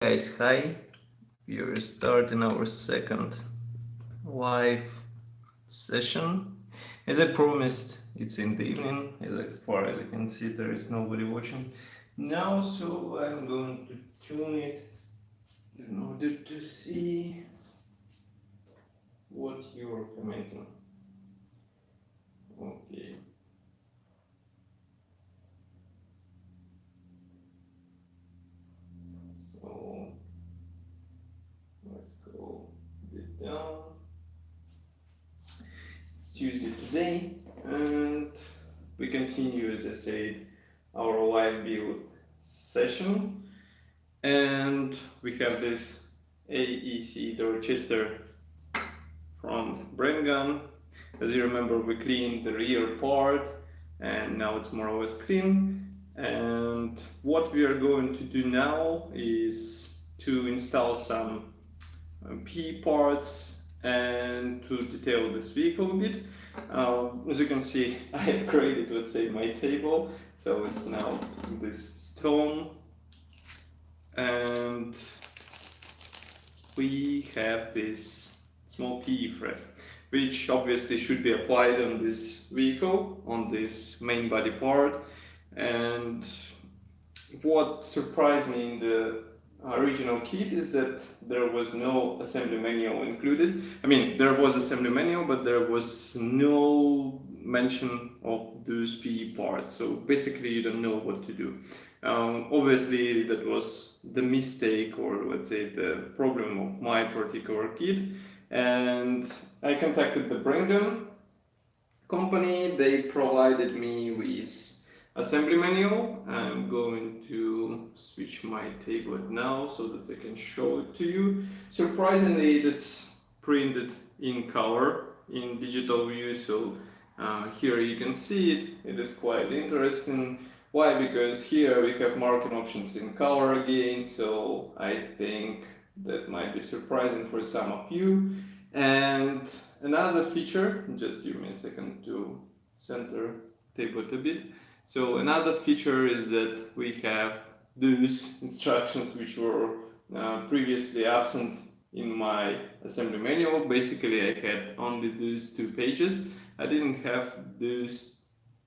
Guys, hi. We are starting our second live session. As I promised, it's in the evening. As far as I can see, there is nobody watching now, so I'm going to tune it in order to see what you are commenting. Okay. So let's go a bit down. It's Tuesday today, and we continue, as I said, our live build session, and we have this AEC Dorchester from Brengun. As you remember, we cleaned the rear part, and now it's more or less clean. And what we are going to do now is to install some P parts and to detail this vehicle a bit. As you can see, I upgraded, let's say, my table, so it's now this stone, and we have this small PE thread, which obviously should be applied on this vehicle, on this main body part. And what surprised me in the original kit is that there was no assembly manual included. I mean, there was assembly manual, but there was no mention of those PE parts. So basically, you don't know what to do. Obviously, that was the mistake, or let's say the problem of my particular kit. And I contacted the Brengun company. They provided me with assembly manual. I'm going to switch my tablet now so that I can show it to you. Surprisingly, it is printed in color in DetailScaleView, so here you can see it. It is quite interesting. Why? Because here we have marking options in color again, so I think that might be surprising for some of you. And another feature, just give me a second to center tablet a bit. So another feature is that we have those instructions which were previously absent in my assembly manual. Basically, I had only those 2 pages. I didn't have those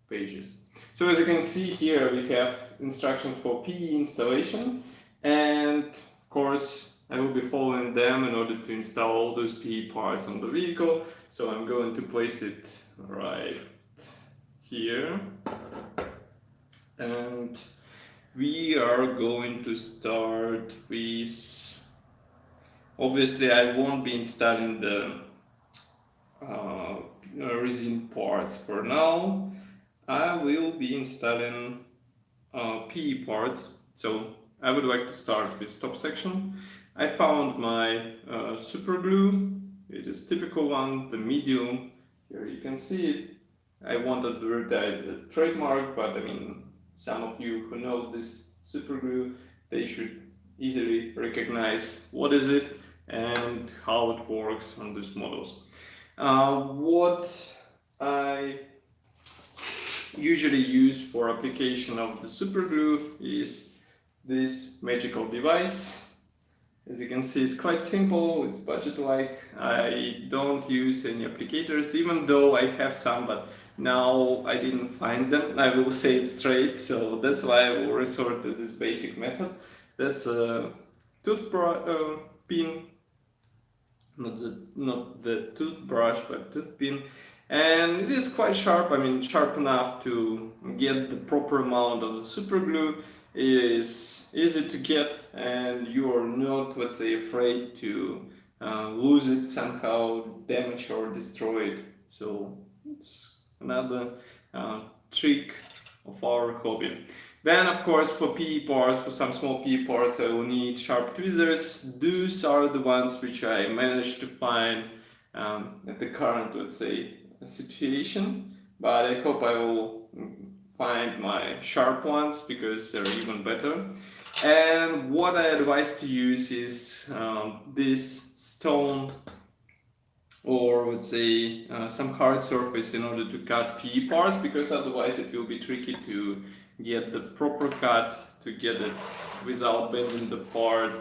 pages. So as you can see here, we have instructions for PE installation, and of course I will be following them in order to install all those PE parts on the vehicle. So I'm going to place it right here. And we are going to start with, obviously I won't be installing the resin parts for now. I will be installing PE parts. So I would like to start with top section. I found my super glue. It is typical one, the medium. Here you can see it. I wanted to advertise the trademark, but I mean, some of you who know this super glue, they should easily recognize what is it and how it works on these models. What I usually use for application of the super glue is this magical device. As you can see, it's quite simple, it's budget-like. I don't use any applicators, even though I have some, but now I didn't find them. I will say it straight, so that's why I will resort to this basic method. That's a toothbrush pin, not the toothbrush, but toothpin. And it is quite sharp, I mean sharp enough to get the proper amount of the super glue. It is easy to get, and you are not, let's say, afraid to lose it somehow, damage or destroy it. So it's another trick of our hobby. Then of course for PE parts, for some small PE parts, I will need sharp tweezers. Those are the ones which I managed to find at the current, let's say, situation, but I hope I will find my sharp ones because they're even better. And what I advise to use is this stone, or let's say some hard surface, in order to cut PE parts, because otherwise it will be tricky to get the proper cut, to get it without bending the part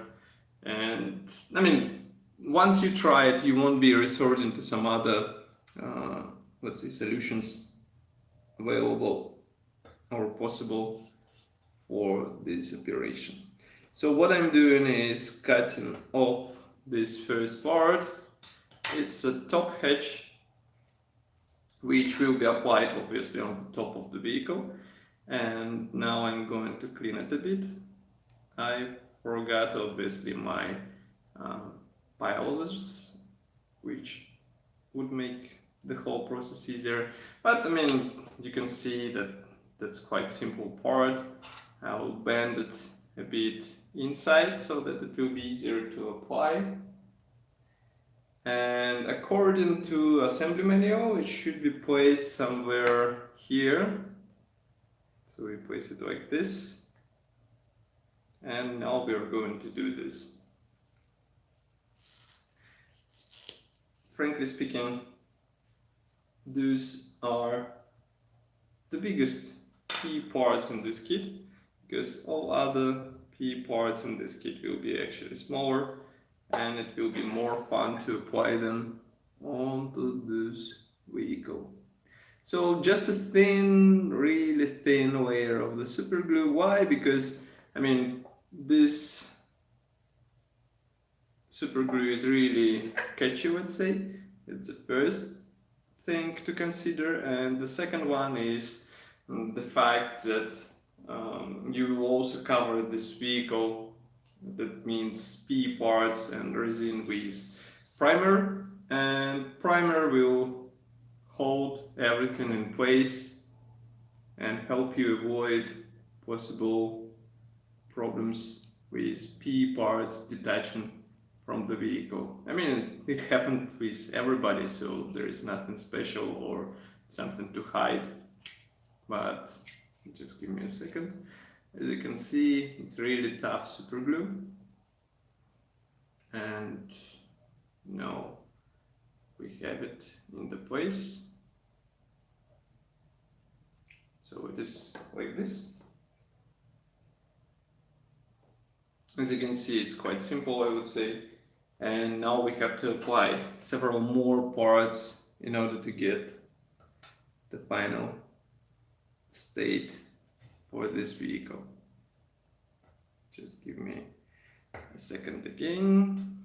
And I mean, once you try it, you won't be resorting to some other, let's say, solutions available or possible for this operation. So what I'm doing is cutting off this first part. It's a top hatch which will be applied obviously on the top of the vehicle. And now I'm going to clean it a bit. I forgot obviously my pilers, which would make the whole process easier. But I mean, you can see that that's quite simple part. I'll bend it a bit inside so that it will be easier to apply. And according to assembly manual, it should be placed somewhere here. So we place it like this. And now we are going to do this. Frankly speaking, those are the biggest key parts in this kit, because all other key parts in this kit will be actually smaller, and it will be more fun to apply them onto this vehicle. So just a thin, really thin layer of the super glue. Why? Because I mean, this super glue is really catchy, let's say. It's the first thing to consider, and the second one is the fact that you will also cover this vehicle, that means PE parts and resin, with primer, and primer will hold everything in place and help you avoid possible problems with PE parts detaching from the vehicle. I mean, it happened with everybody, so there is nothing special or something to hide. But just give me a second. As you can see, it's really tough super glue. And now we have it in the place. So it is like this. As you can see, it's quite simple, I would say. And now we have to apply several more parts in order to get the final state for this vehicle. Just give me a second again.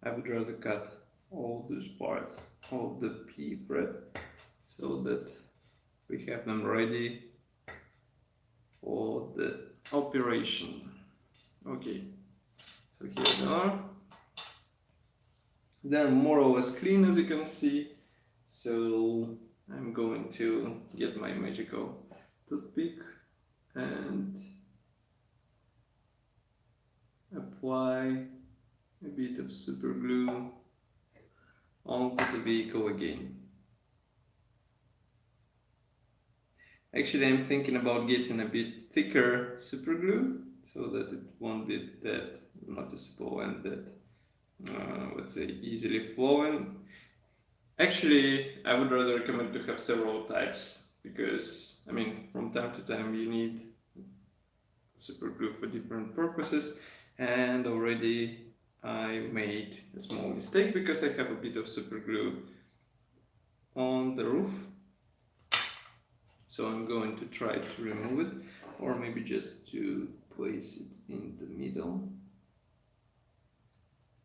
I would rather cut all those parts of the P thread so that we have them ready for the operation. Okay, so here they are. They're more or less clean, as you can see. So I'm going to get my magical toothpick and apply a bit of super glue onto the vehicle again. Actually, I'm thinking about getting a bit thicker super glue so that it won't be that noticeable and that, let's say, easily flowing. Actually, I would rather recommend to have several types, because, I mean, from time to time you need super glue for different purposes, and already I made a small mistake because I have a bit of super glue on the roof. So I'm going to try to remove it, or maybe just to place it in the middle,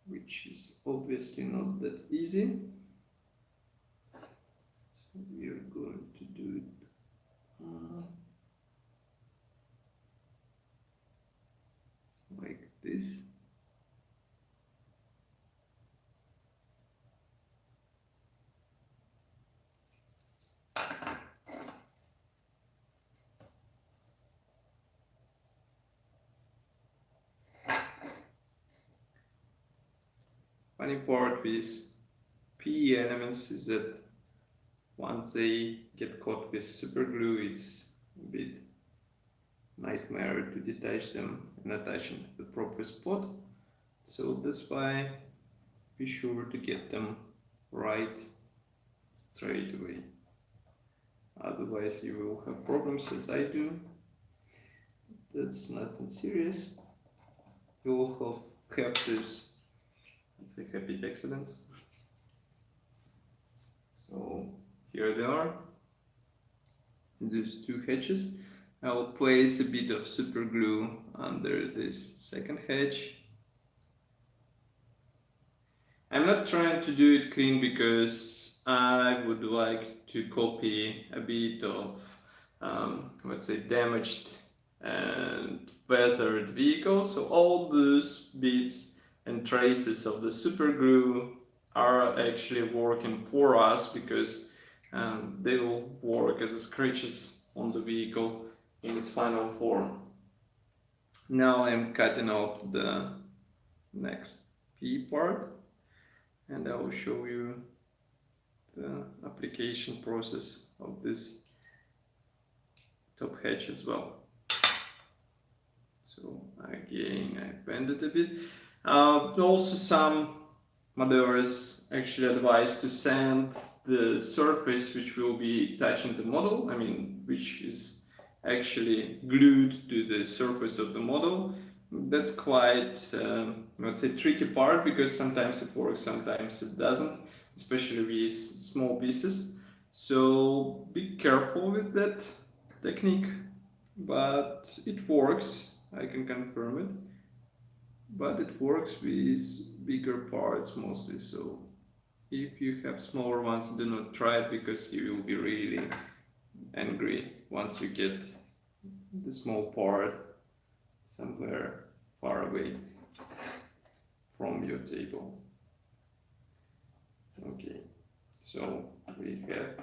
which is obviously not that easy. So we are going to do it like this. Funny part with PE elements is that once they get caught with super glue, it's a bit nightmare to detach them and attach them to the proper spot. So that's why be sure to get them right straight away. Otherwise you will have problems, as I do. That's nothing serious. will have this, let's say, happy accidents. So here they are, these two hatches. I'll place a bit of super glue under this second hatch. I'm not trying to do it clean because I would like to copy a bit of, let's say, damaged and weathered vehicles. So all those bits and traces of the super glue are actually working for us because they will work as scratches on the vehicle in its final form. Now I'm cutting off the next P part, and I will show you the application process of this top hatch as well. So again, I bend it a bit. Also, some modelers actually advise to sand the surface which will be touching the model, which is actually glued to the surface of the model. That's quite, let's say, tricky part, because sometimes it works, sometimes it doesn't, especially with small pieces. So be careful with that technique, but it works, I can confirm it. But it works with bigger parts mostly, so if you have smaller ones, do not try it, because you will be really angry once you get the small part somewhere far away from your table. Okay, so we have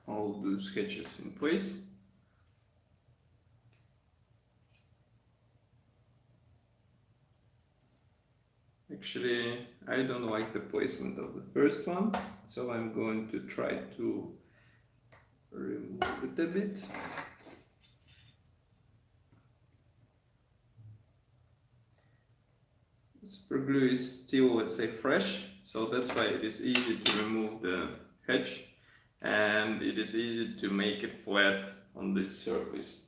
all those hatches in place. Actually, I don't like the placement of the first one, so I'm going to try to remove it a bit. Super glue is still, let's say, fresh, so that's why it is easy to remove the hatch, and it is easy to make it flat on this surface.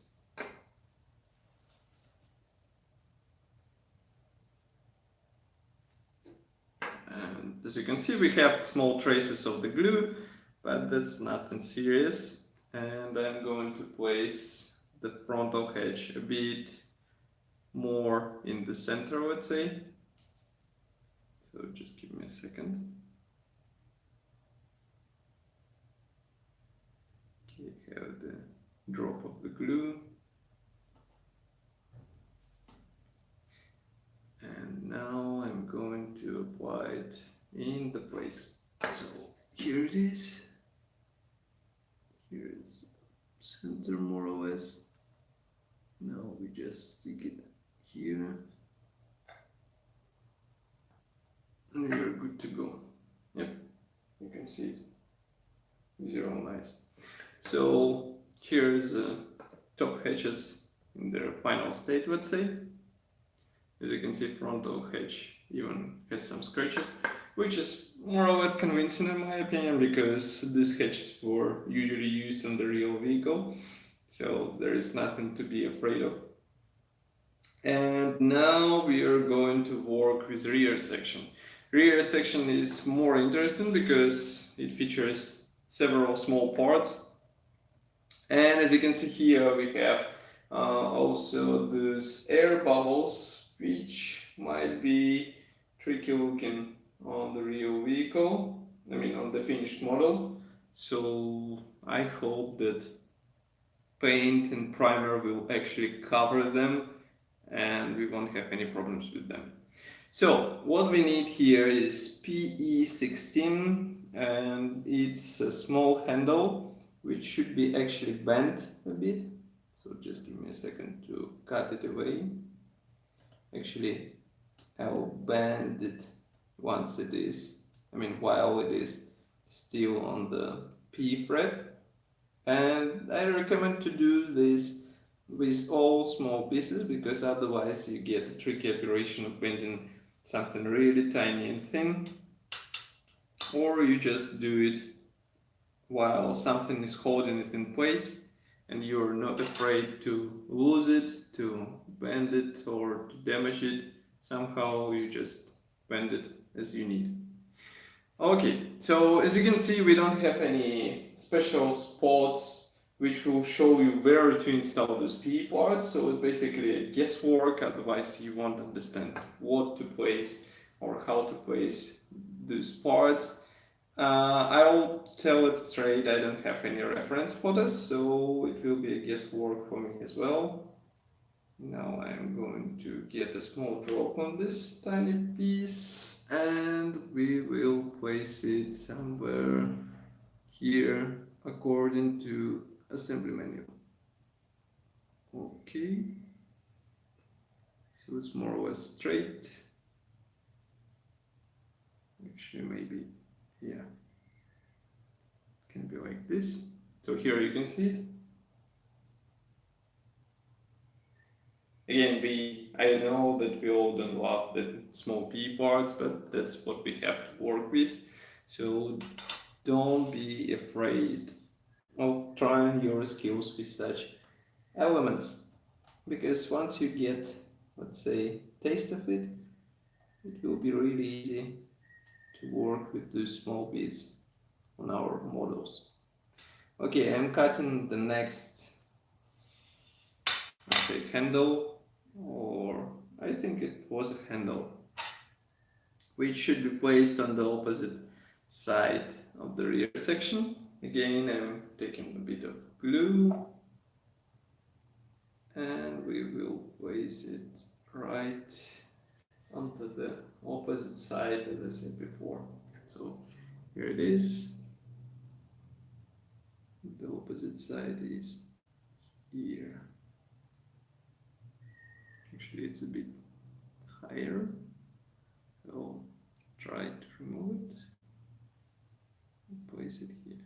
And as you can see, we have small traces of the glue, but that's nothing serious. And I'm going to place the frontal hatch a bit more in the center, let's say. So just give me a second. Okay, have the drop of the glue. And now I'm going to apply it in the place. So here it is. Here is center, more or less. Now we just stick it here. And we're good to go. Yep, you can see it with your own eyes. So here's the top hatches in their final state, let's say. As you can see, frontal hatch even has some scratches, which is more or less convincing in my opinion, because these hatches were usually used on the real vehicle, so there is nothing to be afraid of. And now we are going to work with rear section. Rear section is more interesting because it features several small parts, and as you can see here, we have also those air bubbles, which might be tricky looking on the real vehicle, on the finished model. So I hope that paint and primer will actually cover them and we won't have any problems with them. So what we need here is PE16, and it's a small handle which should be actually bent a bit. So just give me a second to cut it away. Actually, I'll bend it once it is, while it is still on the P fret. And I recommend to do this with all small pieces, because otherwise you get a tricky operation of bending something really tiny and thin, or you just do it while something is holding it in place and you're not afraid to lose it, to bend it, or to damage it somehow, you just bend it as you need. Okay, so as you can see, we don't have any special spots which will show you where to install those PE parts, so it's basically a guesswork, otherwise you won't understand what to place or how to place those parts. I'll tell it straight, I don't have any reference for this, so it will be a guesswork for me as well. Now I'm going to get a small drop on this tiny piece and we will place it somewhere here according to assembly menu. Okay, so it's more or less straight. Actually, maybe, yeah, can be like this. So here you can see it. Again, I know that we all don't love the small P parts, but that's what we have to work with. So don't be afraid of trying your skills with such elements, because once you get, let's say, taste of it, it will be really easy to work with those small bits on our models. Okay, I'm cutting the next, let's say, handle, or I think it was a handle, which should be placed on the opposite side of the rear section. Again, I'm taking a bit of glue and we will place it right onto the opposite side, as I said before. So here it is. The opposite side is here. Actually, it's a bit higher, so try to remove it and place it here.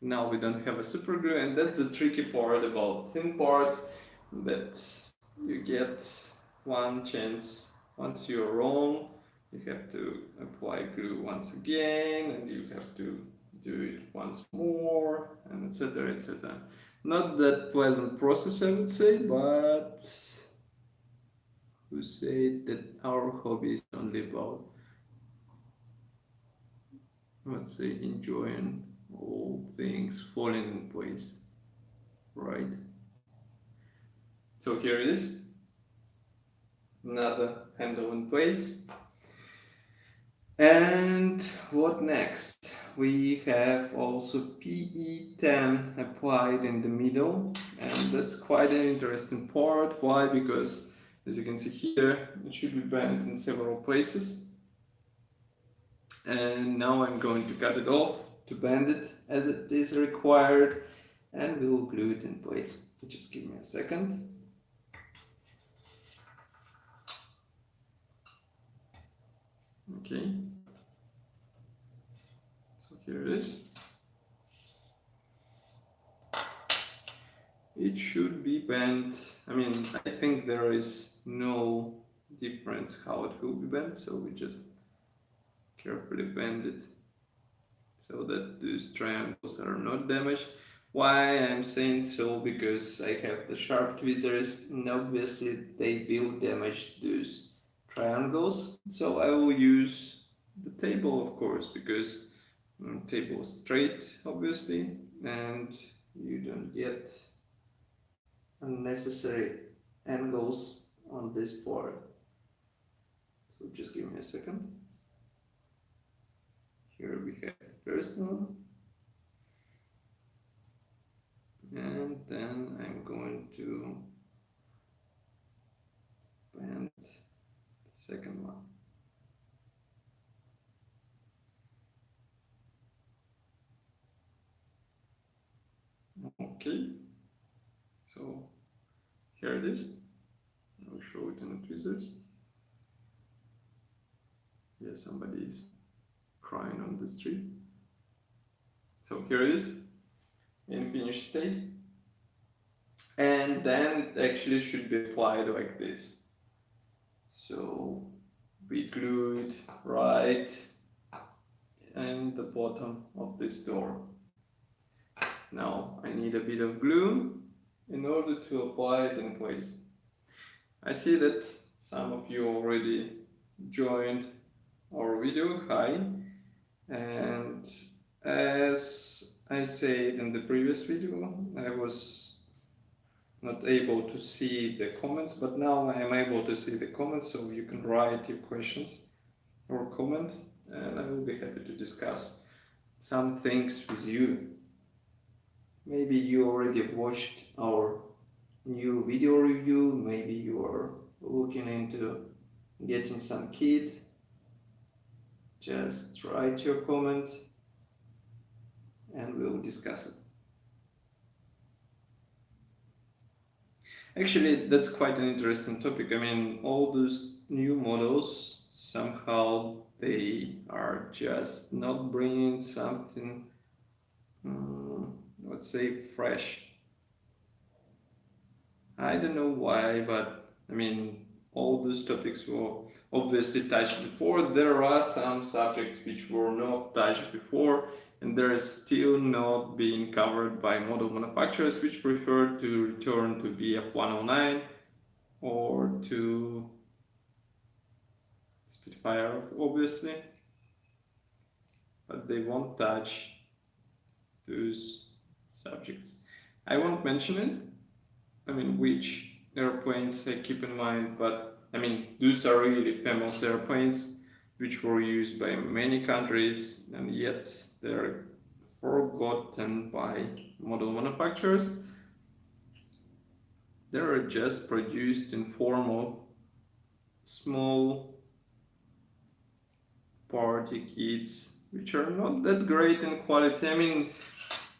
Now we don't have a super glue, and that's the tricky part about thin parts, that you get one chance. Once you're wrong, you have to apply glue once again, and you have to do it once more, and etc, etc. Not that pleasant process, I would say, but who said that our hobby is only about, let's say, enjoying all things falling in place, right? So here it is, another handle in place. And what next? We have also PE10 applied in the middle, and that's quite an interesting part. Why? Because as you can see here, it should be bent in several places. And now I'm going to cut it off to bend it as it is required, and we will glue it in place. Just give me a second. Okay, so here it is. It should be bent. I mean, I think there is no difference how it will be bent, so we just carefully bend it so that these triangles are not damaged. Why I'm saying so? Because I have the sharp tweezers, and obviously they will damage those triangles. So I will use the table, of course, because table is straight, obviously, and you don't get unnecessary angles on this part. So just give me a second. Here we have the first one, and then I'm going to bend the second one. Okay, so here it is. I'll show it in the tweezers. Yeah, somebody is crying on the street. So here it is in finished state, and then it actually should be applied like this. So we glue it right in the bottom of this door. Now I need a bit of glue in order to apply it in place. I see that some of you already joined our video. Hi. And as I said in the previous video, I was not able to see the comments, but now I am able to see the comments, so you can write your questions or comment, and I will be happy to discuss some things with you. Maybe you already watched our new video review, maybe you are looking into getting some kit. Just write your comment and we'll discuss it. Actually, that's quite an interesting topic. I mean, all those new models, somehow they are just not bringing something, let's say, fresh. I don't know why, but I mean, all those topics were obviously touched before. There are some subjects which were not touched before, and they're still not being covered by model manufacturers which prefer to return to BF109 or to Spitfire, obviously, but they won't touch those subjects. I won't mention it, I mean, which airplanes I keep in mind, but I mean, those are really famous airplanes which were used by many countries, and yet they're forgotten by model manufacturers. They're just produced in form of small party kits which are not that great in quality. I mean,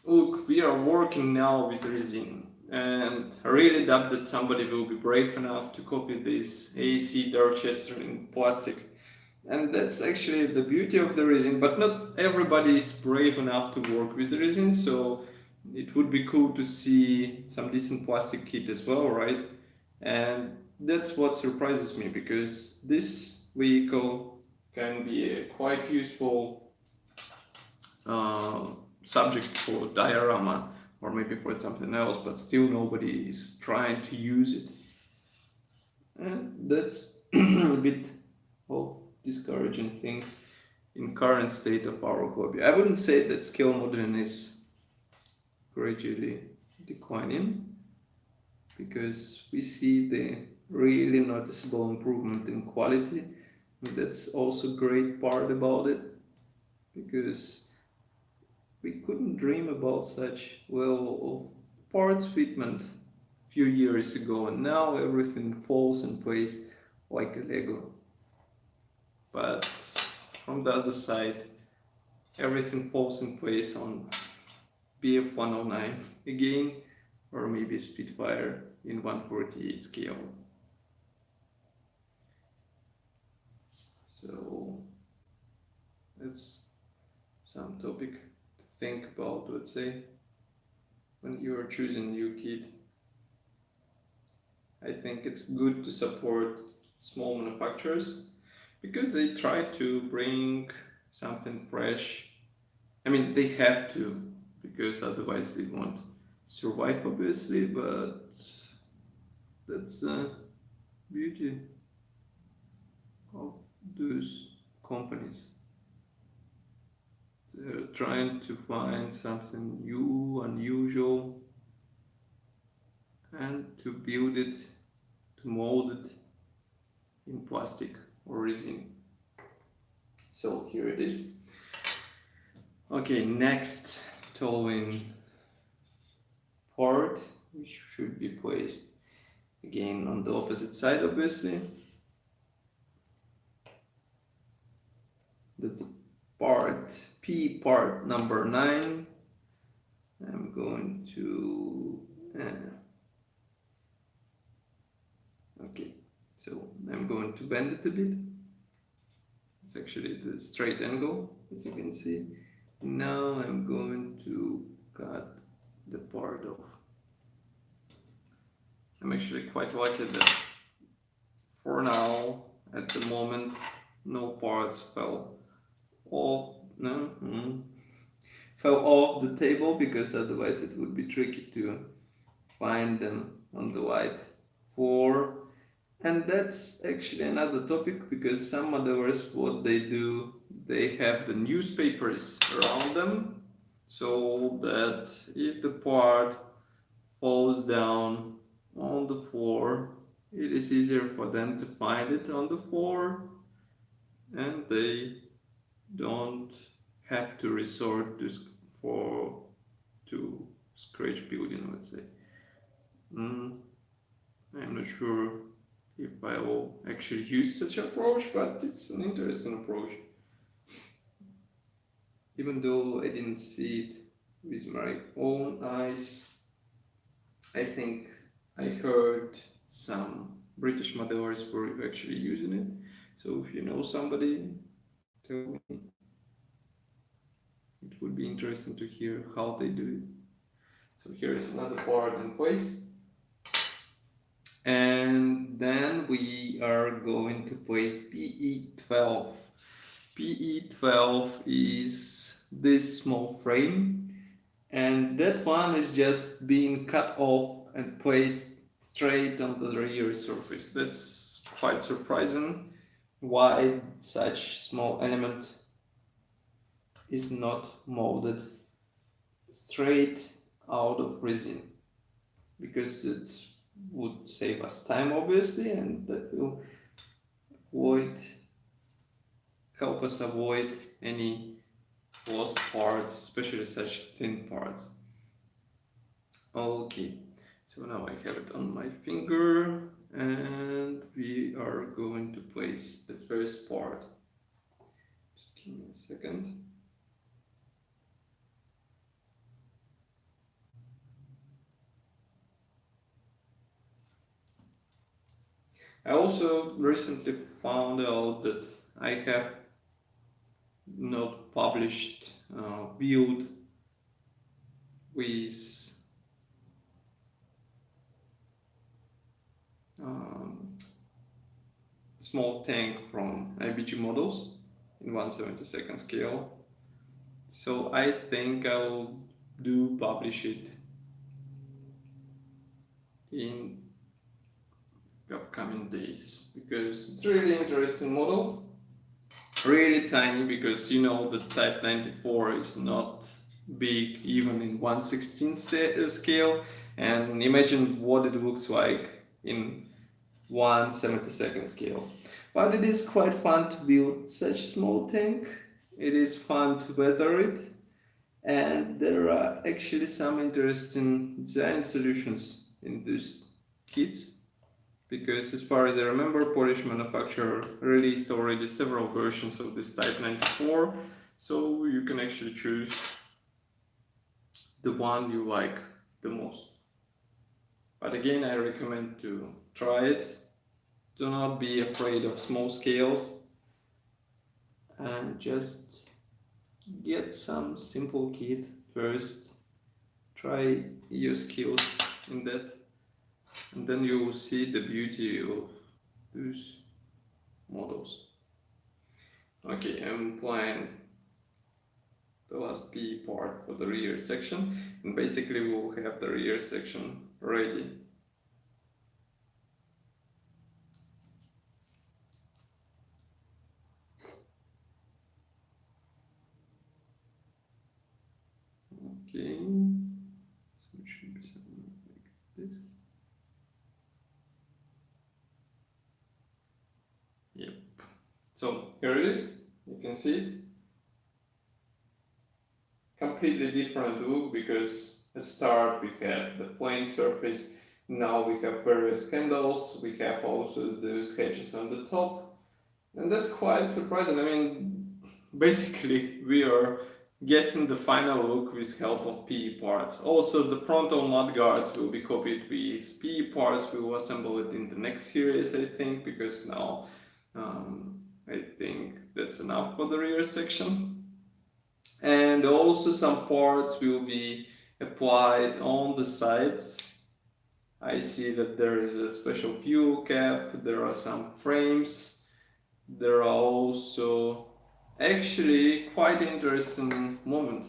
look, we are working now with resin, and I really doubt that somebody will be brave enough to copy this AEC Dorchester in plastic. And that's actually the beauty of the resin, but not everybody is brave enough to work with resin, so it would be cool to see some decent plastic kit as well, right? And that's what surprises me, because this vehicle can be a quite useful subject for diorama or maybe for something else, but still nobody is trying to use it. And that's a bit of discouraging thing in current state of our hobby. I wouldn't say that scale modeling is gradually declining, because we see the really noticeable improvement in quality. And that's also a great part about it, because we couldn't dream about such level of parts fitment a few years ago, and now everything falls in place like a Lego. But from the other side, everything falls in place on BF109 again, or maybe Spitfire in 148 scale. So that's some topic to think about, let's say, when you are choosing new kit. I think it's good to support small manufacturers, because they try to bring something fresh. I mean, they have to, because otherwise they won't survive, obviously, but that's the beauty of those companies. They're trying to find something new, unusual, and to build it, to mold it in plastic or resin. So here it is. Okay, next towing part, which should be placed again on the opposite side, obviously. That's part P, part number 9. I'm going to okay, so I'm going to bend it a bit. It's actually the straight angle, as you can see. Now I'm going to cut the part off. I'm actually quite lucky that for now, at the moment, no parts fell off. No, fell off the table, because otherwise it would be tricky to find them on the white floor. And that's actually another topic, because some modelers, what they do, they have the newspapers around them, so that if the part falls down on the floor, it is easier for them to find it on the floor, and they don't have to resort to scratch building, let's say. I'm not sure if I will actually use such an approach, but it's an interesting approach. Even though I didn't see it with my own eyes, I think I heard some British modelers were actually using it. So if you know somebody, tell me. It would be interesting to hear how they do it. So here is another part in place. And then we are going to place PE12. PE12 is this small frame, and that one is just being cut off and placed straight on the rear surface. That's quite surprising, why such small element is not molded straight out of resin, because it would save us time, obviously, and that will help us avoid any lost parts, especially such thin parts. Okay, so now I have it on my finger, and we are going to place the first part. Just give me a second. I also recently found out that I have not published build with small tank from IBG models in 1/72 scale. So I think I will publish it in the upcoming days, because it's really interesting model, really tiny, because the Type 94 is not big even in 1/16 scale, and imagine what it looks like in 1/72 scale. But it is quite fun to build such small tank. It is fun to weather it, and there are actually some interesting design solutions in these kits, because as far as I remember, Polish manufacturer released already several versions of this Type 94, so you can actually choose the one you like the most. But again, I recommend to try it. Do not be afraid of small scales, and just get some simple kit first. Try your skills in that, and then you will see the beauty of these models. Okay, I'm applying the last P part for the rear section, and basically we will have the rear section ready. Okay, so it should be something like this. Yep. So here it is. You can see it. Completely different look, because at start we had the plain surface. Now we have various handles. We have also the sketches on the top, and that's quite surprising. I mean, basically we are getting the final look with help of PE parts. Also, the frontal mud guards will be copied with PE parts. We will assemble it in the next series, I think, because now I think that's enough for the rear section. And also some parts will be applied on the sides. I see that there is a special fuel cap, there are some frames, there are also actually quite interesting moment.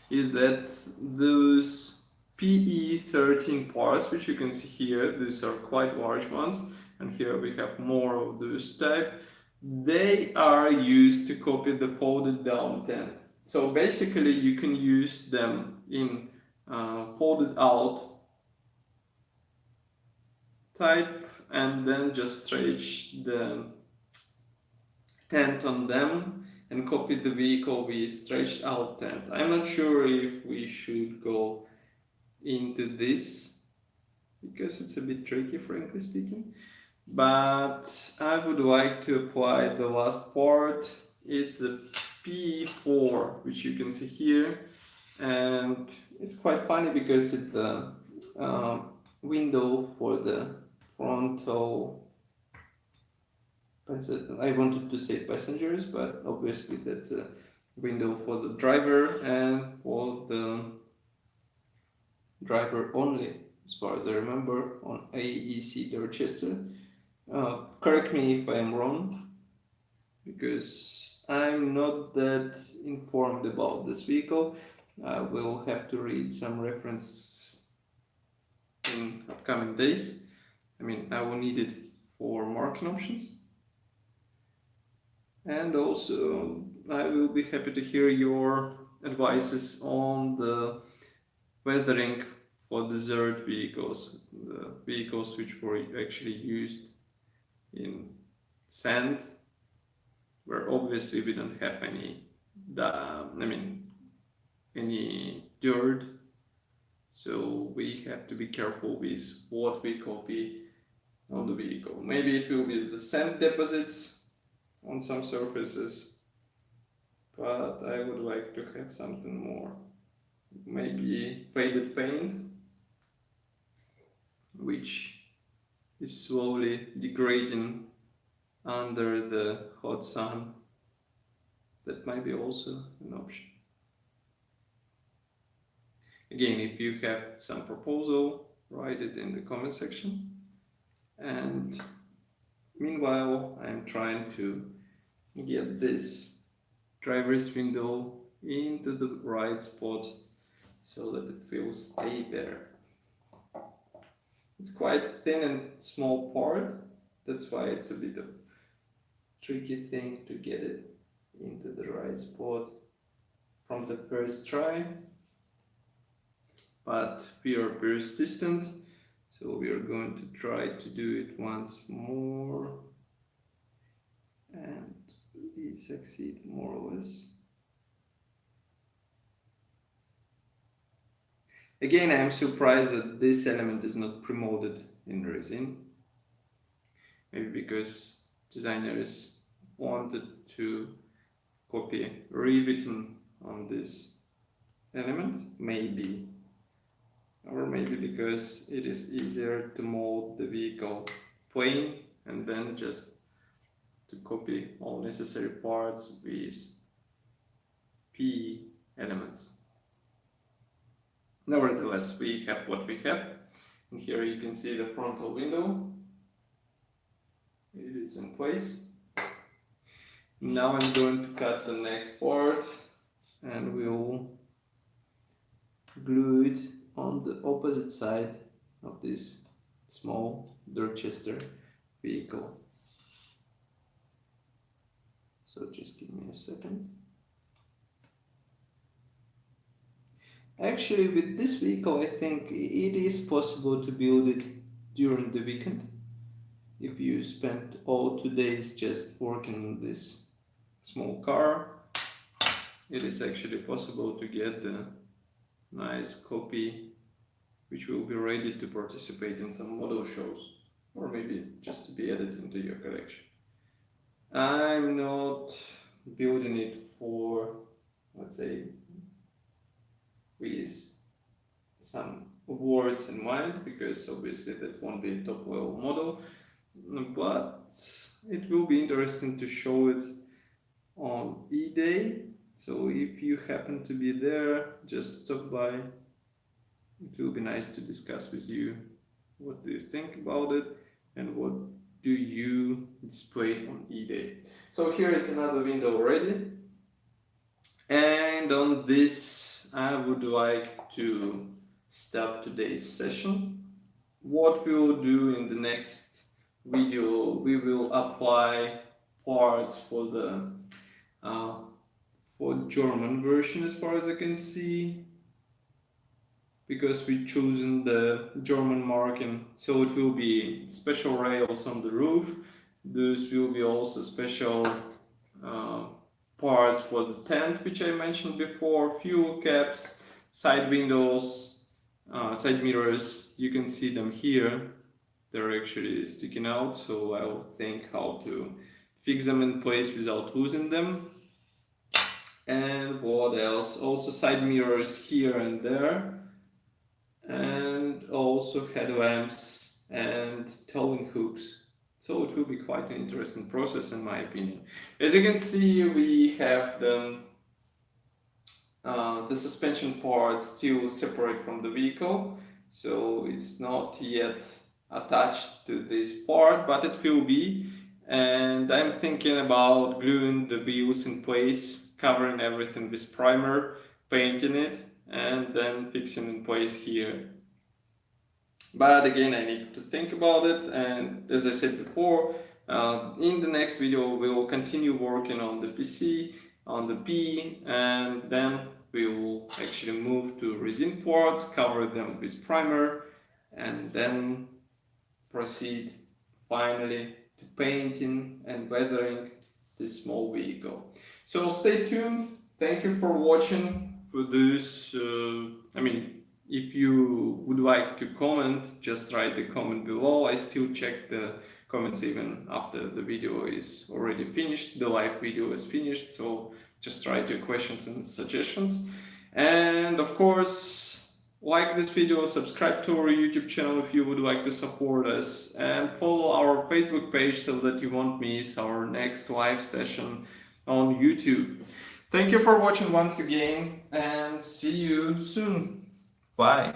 is that those PE13 parts, which you can see here, these are quite large ones, and here we have more of those type, they are used to copy the folded down tent. So basically you can use them in folded out type and then just stretch the tent on them and copy the vehicle with stretched out tent. I'm not sure if we should go into this because it's a bit tricky, frankly speaking, but I would like to apply the last part. It's a P4, which you can see here, and it's quite funny because it's the window for the frontal, I wanted to say passengers, but obviously that's a window for the driver and for the driver only, as far as I remember, on AEC Dorchester. Correct me if I am wrong, because I'm not that informed about this vehicle. I will have to read some references in upcoming days. I mean, I will need it for marking options. And also, I will be happy to hear your advices on the weathering for desert vehicles, the vehicles which were actually used in sand, where obviously we don't have any dirt, so we have to be careful with what we copy on the vehicle. Maybe it will be the sand deposits on some surfaces, but I would like to have something more. Maybe faded paint, which is slowly degrading under the hot sun. That might be also an option. Again, if you have some proposal, write it in the comment section. And meanwhile, I'm trying to get this driver's window into the right spot so that it will stay there. It's quite thin and small part, that's why it's a bit of a tricky thing to get it into the right spot from the first try. But we are persistent, so we are going to try to do it once more, and we succeed more or less. Again, I am surprised that this element is not pre-molded in resin. Maybe because designers wanted to copy riveting on this element, maybe. Or maybe because it is easier to mold the vehicle plain and then just to copy all necessary parts with PE elements. Nevertheless, we have what we have. And here you can see the frontal window. It is in place. Now I'm going to cut the next part and we'll glue it on the opposite side of this small Dorchester vehicle. So just give me a second. Actually, with this vehicle, I think it is possible to build it during the weekend. If you spend all 2 days just working on this small car, it is actually possible to get the nice copy which will be ready to participate in some model shows, or maybe just to be added into your collection. I'm not building it for, let's say, with some awards in mind, because obviously that won't be a top level model, but it will be interesting to show it on E-Day. So if you happen to be there, just stop by. It will be nice to discuss with you what do you think about it and what do you display on E-Day. So here is another window ready, and on this I would like to stop today's session. What we will do in the next video, we will apply parts for the German version, as far as I can see, because we've chosen the German marking. So it will be special rails on the roof. Those will be also special parts for the tent, which I mentioned before, fuel caps, side windows, side mirrors. You can see them here. They're actually sticking out, so I will think how to fix them in place without losing them. And what else? Also side mirrors here and there, and also headlamps and towing hooks. So it will be quite an interesting process, in my opinion. As you can see, we have the suspension part still separate from the vehicle, so it's not yet attached to this part, but it will be. And I'm thinking about gluing the wheels in place, covering everything with primer, painting it, and then fixing in place here. But again, I need to think about it, and as I said before, in the next video we will continue working on the PC, on the P, and then we will actually move to resin parts, cover them with primer, and then proceed finally to painting and weathering this small vehicle. So stay tuned. Thank you for watching. For those, if you would like to comment, just write the comment below. I still check the comments even after the video is already finished. The live video is finished, so just write your questions and suggestions. And of course, like this video, subscribe to our YouTube channel if you would like to support us, and follow our Facebook page so that you won't miss our next live session on YouTube. Thank you for watching once again, and see you soon. Bye.